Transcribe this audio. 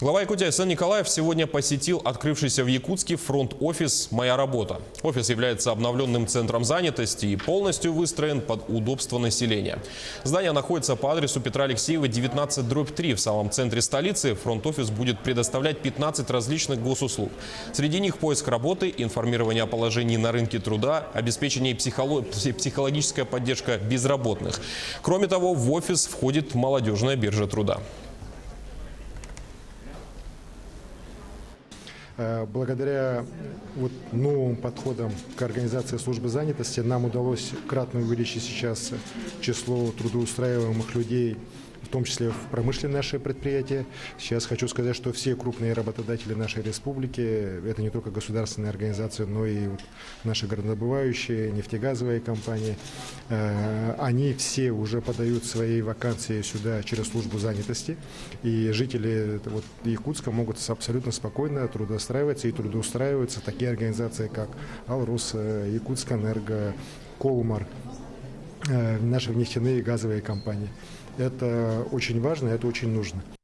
Глава Якутии Айсан Николаев сегодня посетил открывшийся в Якутске фронт-офис «Моя работа». Офис является обновленным центром занятости и полностью выстроен под удобство населения. Здание находится по адресу Петра Алексеева, 19/3 в самом центре столицы. Фронт-офис будет предоставлять 15 различных госуслуг. Среди них поиск работы, информирование о положении на рынке труда, обеспечение и психологическая поддержка безработных. Кроме того, в офис входит молодежная биржа труда. Благодаря новым подходам к организации службы занятости нам удалось кратно увеличить сейчас число трудоустраиваемых людей, в том числе в промышленные наши предприятия. Сейчас хочу сказать, что все крупные работодатели нашей республики, это не только государственные организации, но и наши горнодобывающие, нефтегазовые компании, они все уже подают свои вакансии сюда через службу занятости. И жители Якутска могут абсолютно спокойно трудоустраиваться и трудоустраиваются такие организации, как Алрус, Якутскэнерго, Колмар, наши нефтяные и газовые компании. Это очень важно, это очень нужно.